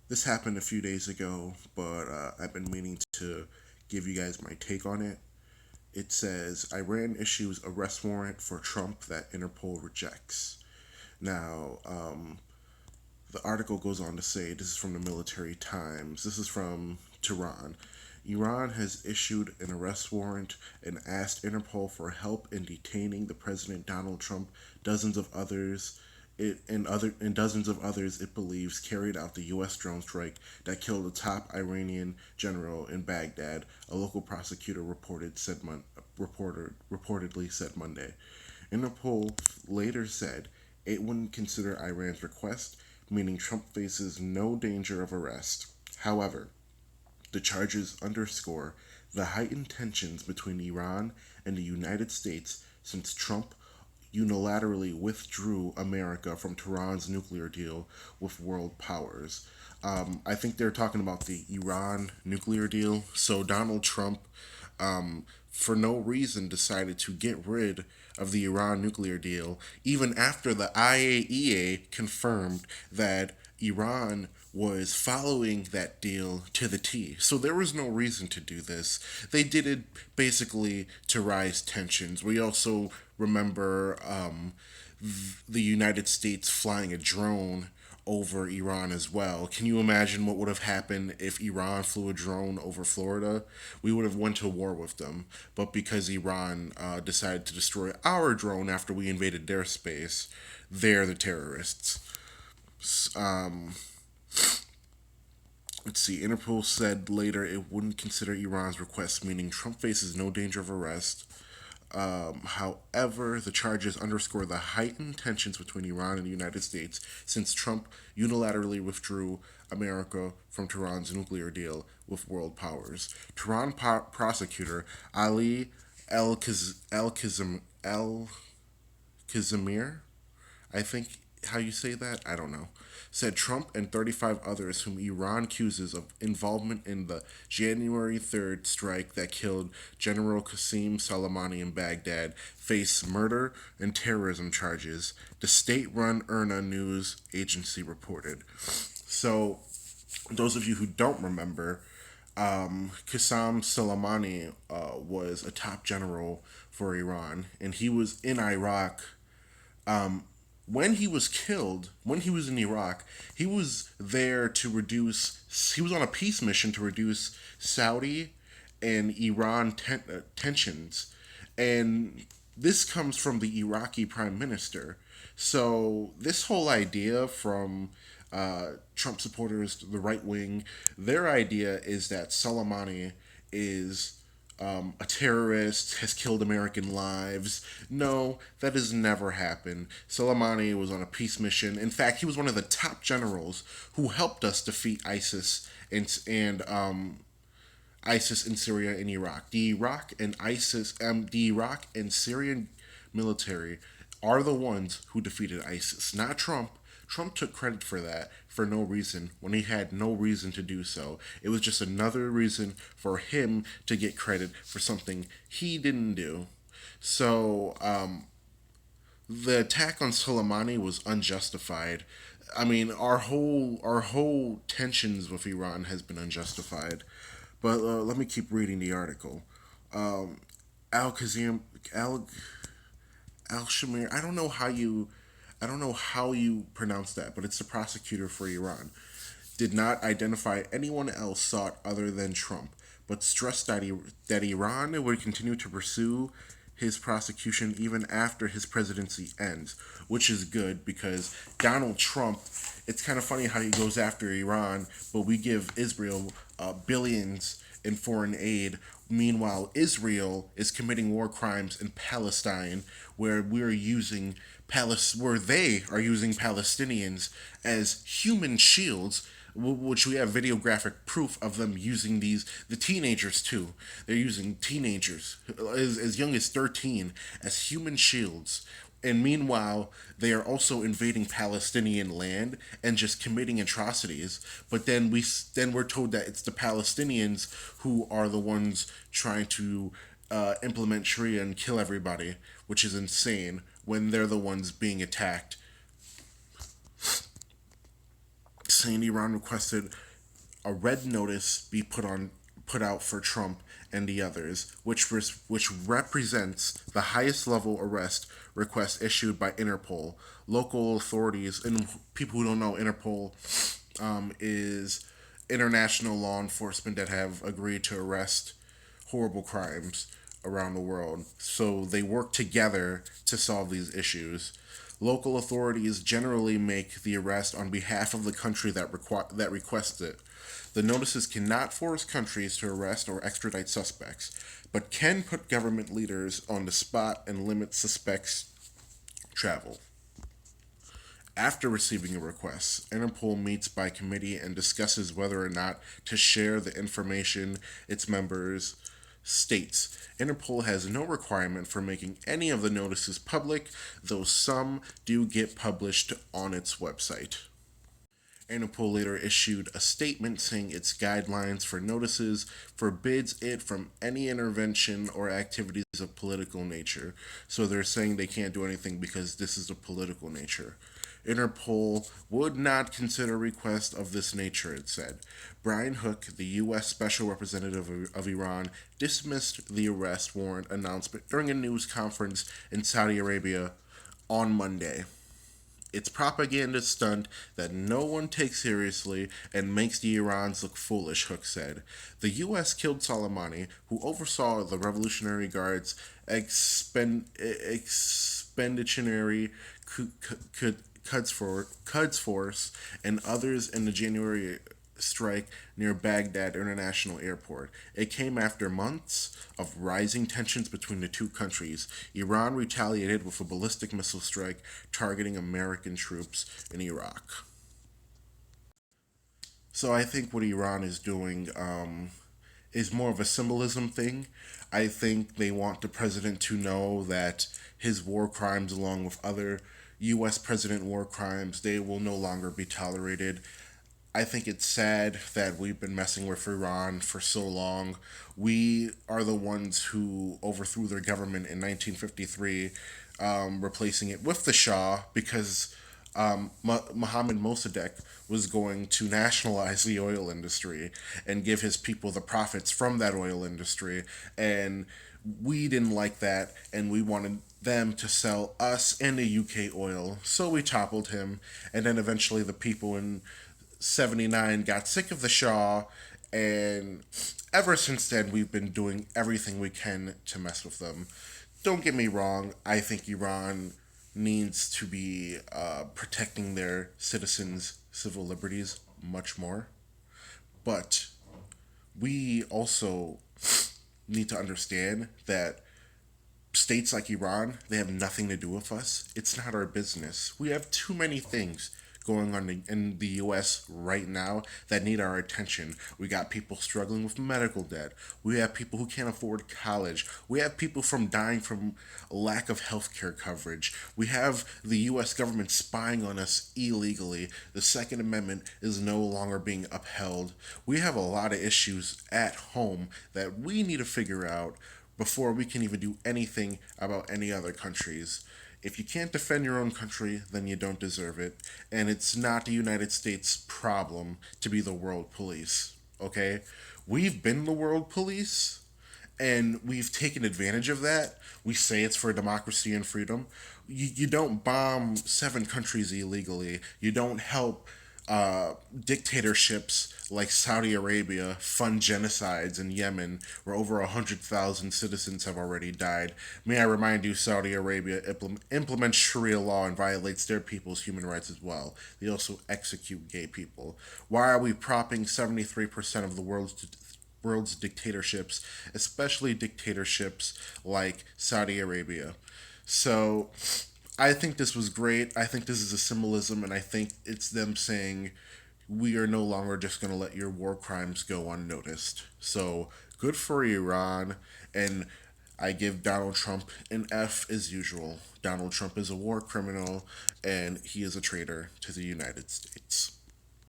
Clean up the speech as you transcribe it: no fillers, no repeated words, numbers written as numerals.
This happened a few days ago, but I've been meaning to give you guys my take on it. It says Iran issues arrest warrant for Trump that Interpol rejects. Now, the article goes on to say this is from the Military Times. This is from Tehran. Iran has issued an arrest warrant and asked Interpol for help in detaining the President Donald Trump, dozens of others and dozens of others it believes carried out the U.S. drone strike that killed a top Iranian general in Baghdad. A local prosecutor reportedly said Monday. Interpol later said it wouldn't consider Iran's request, meaning Trump faces no danger of arrest. However, the charges underscore the heightened tensions between Iran and the United States since Trump unilaterally withdrew America from Tehran's nuclear deal with world powers. I think they're talking about the Iran nuclear deal. So Donald Trump, for no reason, decided to get rid of the Iran nuclear deal, even after the IAEA confirmed that Iran was following that deal to the T. So there was no reason to do this. They did it basically to rise tensions. We also remember the United States flying a drone over Iran as well. Can you imagine what would have happened if Iran flew a drone over Florida? We would have went to war with them. But because Iran decided to destroy our drone after we invaded their space, they're the terrorists. Um, let's see. Interpol said later it wouldn't consider Iran's request, meaning Trump faces no danger of arrest. However, the charges underscore the heightened tensions between Iran and the United States since Trump unilaterally withdrew America from Tehran's nuclear deal with world powers. Tehran prosecutor Ali El Kazimir, I think how you say that, I don't know, said Trump and 35 others whom Iran accuses of involvement in the January 3rd strike that killed General Qasem Soleimani in Baghdad face murder and terrorism charges, the state run IRNA news agency reported. So, those of you who don't remember, Qasem Soleimani was a top general for Iran, and he was in Iraq when he was killed, when he was in Iraq, he was there to reduce, he was on a peace mission to reduce Saudi and Iran tensions. And this comes from the Iraqi prime minister. So, this whole idea from Trump supporters, the right wing, their idea is that Soleimani is a terrorist, has killed American lives. No, that has never happened. Soleimani was on a peace mission. In fact, he was one of the top generals who helped us defeat ISIS and ISIS in Syria and Iraq. The Iraq and Syrian military are the ones who defeated ISIS, not Trump. Trump took credit for that for no reason when he had no reason to do so. It was just another reason for him to get credit for something he didn't do. So, the attack on Soleimani was unjustified. I mean, our whole tensions with Iran has been unjustified. But let me keep reading the article. Al Kazim Al Al Shamir. I don't know how you pronounce that, but it's the prosecutor for Iran. Did not identify anyone else sought other than Trump, but stressed that Iran would continue to pursue his prosecution even after his presidency ends, which is good because Donald Trump, it's kind of funny how he goes after Iran, but we give Israel billions in foreign aid. Meanwhile, Israel is committing war crimes in Palestine, where where they are using Palestinians as human shields, which we have videographic proof of them using the teenagers too. They're using teenagers as young as 13 as human shields. And meanwhile, they are also invading Palestinian land and just committing atrocities. But then we're told that it's the Palestinians who are the ones trying to implement Sharia and kill everybody, which is insane when they're the ones being attacked. saying Iran requested a red notice be put out for Trump and the others, which represents the highest level arrest request issued by Interpol. Local authorities and people who don't know, Interpol is international law enforcement that have agreed to arrest horrible crimes around the world. So they work together to solve these issues. Local authorities generally make the arrest on behalf of the country that requests it. The notices cannot force countries to arrest or extradite suspects, but can put government leaders on the spot and limit suspects' travel. After receiving a request, Interpol meets by committee and discusses whether or not to share the information its members states. Interpol has no requirement for making any of the notices public, though some do get published on its website. Interpol later issued a statement saying its guidelines for notices forbids it from any intervention or activities of political nature. So they're saying they can't do anything because this is a political nature. Interpol would not consider requests of this nature, it said. Brian Hook, the U.S. Special Representative of Iran, dismissed the arrest warrant announcement during a news conference in Saudi Arabia on Monday. It's propaganda stunt that no one takes seriously and makes the Irans look foolish, Hook said. The U.S. killed Soleimani, who oversaw the Revolutionary Guard's expeditionary Quds Force and others in the January strike near Baghdad International Airport. It came after months of rising tensions between the two countries. Iran retaliated with a ballistic missile strike targeting American troops in Iraq. So I think what Iran is doing is more of a symbolism thing. I think they want the president to know that his war crimes, along with other U.S. president war crimes, they will no longer be tolerated. I think it's sad that we've been messing with Iran for so long. We are the ones who overthrew their government in 1953, replacing it with the Shah because Mohammad Mossadegh was going to nationalize the oil industry and give his people the profits from that oil industry. And we didn't like that, and we wanted them to sell us and the UK oil. So we toppled him, and then eventually the people in 79 got sick of the Shah, and ever since then we've been doing everything we can to mess with them. Don't get me wrong, I think Iran needs to be protecting their citizens' civil liberties much more. But we also need to understand that states like Iran, they have nothing to do with us. It's not our business. We have too many things going on in the US right now that need our attention. We got people struggling with medical debt. We have people who can't afford college. We have people from dying from lack of healthcare coverage. We have the US government spying on us illegally. The Second Amendment is no longer being upheld. We have a lot of issues at home that we need to figure out before we can even do anything about any other countries. If you can't defend your own country, then you don't deserve it. And it's not the United States' problem to be the world police, okay? We've been the world police, and we've taken advantage of that. We say it's for democracy and freedom. You don't bomb seven countries illegally. You don't help dictatorships like Saudi Arabia fund genocides in Yemen, where over 100,000 citizens have already died. May I remind you, Saudi Arabia implements Sharia law and violates their people's human rights as well. They also execute gay people. Why are we propping 73% of the world's dictatorships, especially dictatorships like Saudi Arabia? So I think this was great. I think this is a symbolism, and I think it's them saying we are no longer just going to let your war crimes go unnoticed. So good for Iran, and I give Donald Trump an F as usual. Donald Trump is a war criminal, and he is a traitor to the United States.